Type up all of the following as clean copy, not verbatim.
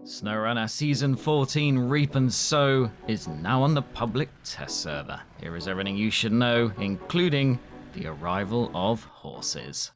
SnowRunner Season 14 Reap and Sow is now on the public test server. Here is everything you should know, including the arrival of horses.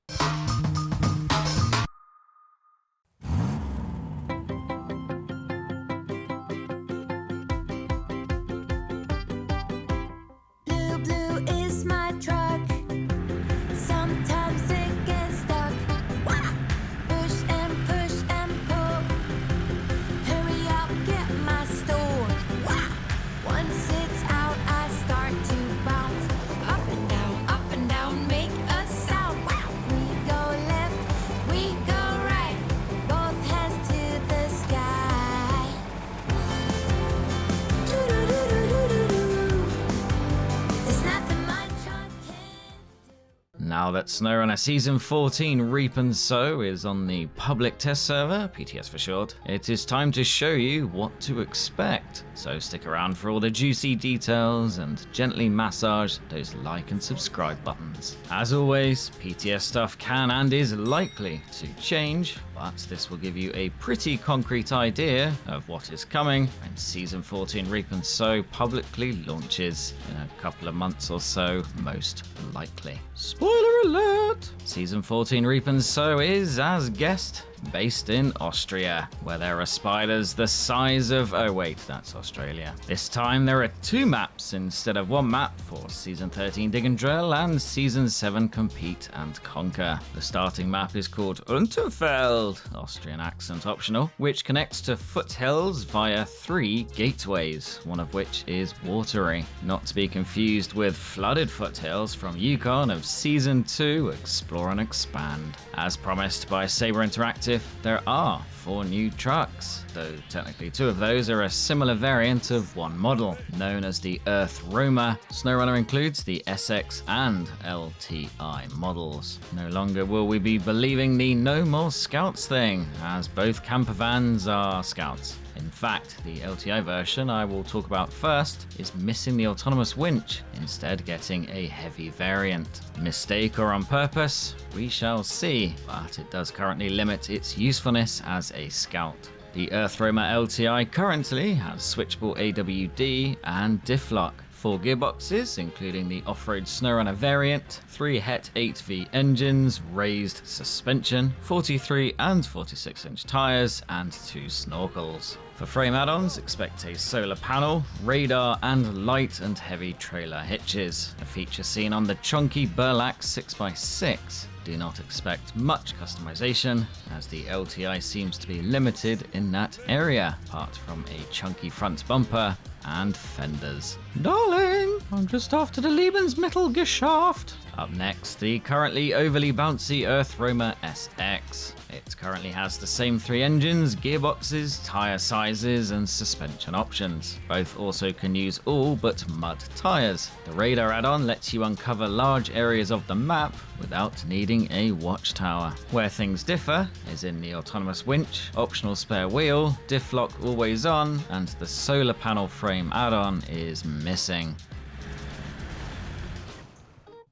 Now that SnowRunner Season 14 Reap and Sow is on the public test server, PTS for short, it is time to show you what to expect. So stick around for all the juicy details and gently massage those like and subscribe buttons. As always, PTS stuff can and is likely to change, but this will give you a pretty concrete idea of what is coming when Season 14 Reap and Sow publicly launches in a couple of months or so, most likely. Spoiler alert! Season 14 Reap and Sow is, as guessed, based in Austria, where there are spiders the size of... oh wait, that's Australia. This time there are 2 maps instead of 1 map for Season 13 Dig and Drill and Season 7 Compete and Conquer. The starting map is called Unterfeld, Austrian accent optional, which connects to foothills via 3 gateways, one of which is watery. Not to be confused with flooded foothills from Yukon of Season 2 Explore and Expand. As promised by Sabre Interactive, there are 4 new trucks, though technically 2 of those are a similar variant of one model. Known as the Earthroamer, SnowRunner includes the SX and LTI models. No longer will we be believing the No More Scouts thing, as both camper vans are Scouts. In fact, the LTI version I will talk about first is missing the autonomous winch, instead getting a heavy variant. Mistake or on purpose? We shall see, but it does currently limit its usefulness as a scout. The Earthroamer LTI currently has switchable AWD and diff lock. 4 gearboxes, including the off-road SnowRunner variant, 3 Het 8V engines, raised suspension, 43 and 46-inch tyres, and 2 snorkels. For frame add-ons, expect a solar panel, radar, and light and heavy trailer hitches, a feature seen on the chunky Burlak 6x6. Do not expect much customization, as the LTI seems to be limited in that area, apart from a chunky front bumper and fenders. Darling, I'm just after the Lebensmittelgeschäft. Up next, the currently overly bouncy Earthroamer SX. It currently has the same 3 engines, gearboxes, tyre sizes, and suspension options. Both also can use all but mud tyres. The radar add-on lets you uncover large areas of the map without needing a watchtower. Where things differ is in the autonomous winch, optional spare wheel, diff lock always on, and the solar panel frame add-on is missing.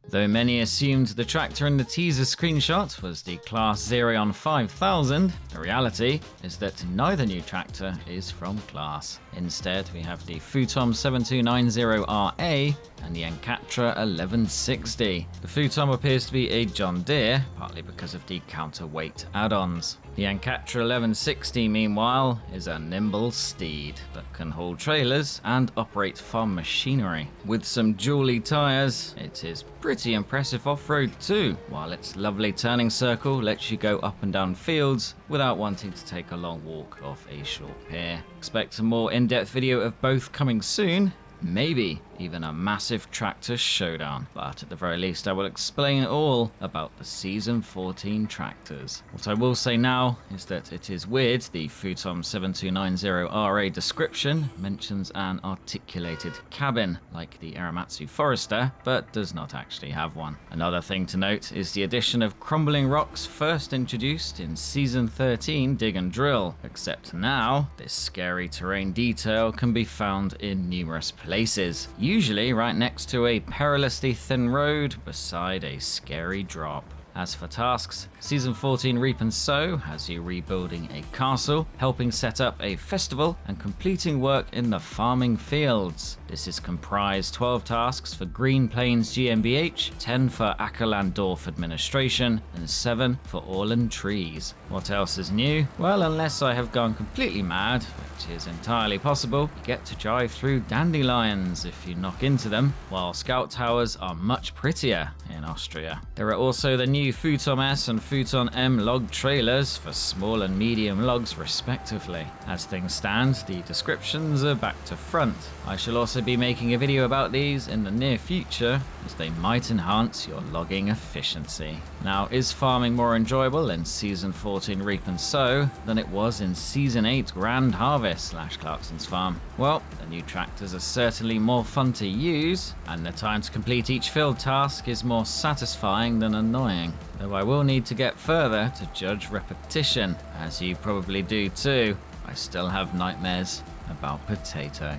Though many assumed the tractor in the teaser screenshot was the Claas Xerion 5000, the reality is that neither new tractor is from Claas. Instead, we have the Futom 7290RA and the Encatra 1160. The Futom appears to be a John Deere, partly because of the counterweight add-ons. The Encatra 1160, meanwhile, is a nimble steed that can haul trailers and operate farm machinery. With some jewelly tyres, it is pretty impressive off-road too, while its lovely turning circle lets you go up and down fields without wanting to take a long walk off a short pier. Expect a more in-depth video of both coming soon, maybe even a massive tractor showdown, but at the very least I will explain all about the Season 14 tractors. What I will say now is that it is weird the Futom 7290RA description mentions an articulated cabin like the Aramatsu Forester, but does not actually have one. Another thing to note is the addition of crumbling rocks first introduced in Season 13 Dig and Drill, except now this scary terrain detail can be found in numerous places, usually right next to a perilously thin road beside a scary drop. As for tasks, Season 14 Reap and Sow has you rebuilding a castle, helping set up a festival, and completing work in the farming fields. This is comprised 12 tasks for Green Plains GmbH, 10 for Ackerlanddorf administration, and 7 for Orland Trees. What else is new? Well, unless I have gone completely mad, which is entirely possible, you get to drive through dandelions if you knock into them, while scout towers are much prettier in Austria. There are also the new Futon S and Futon M log trailers for small and medium logs respectively. As things stand, the descriptions are back to front. I shall also be making a video about these in the near future, as they might enhance your logging efficiency. Now, is farming more enjoyable in Season 14 Reap and Sow than it was in Season 8 Grand Harvest / Clarkson's Farm? Well, the new tractors are certainly more fun to use, and the time to complete each field task is more satisfying than annoying. Though I will need to get further to judge repetition, as you probably do too. I still have nightmares about potato.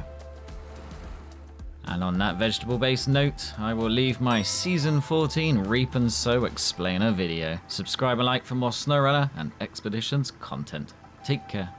And on that vegetable-based note, I will leave my Season 14 Reap and Sow explainer video. Subscribe and like for more SnowRunner and Expeditions content. Take care.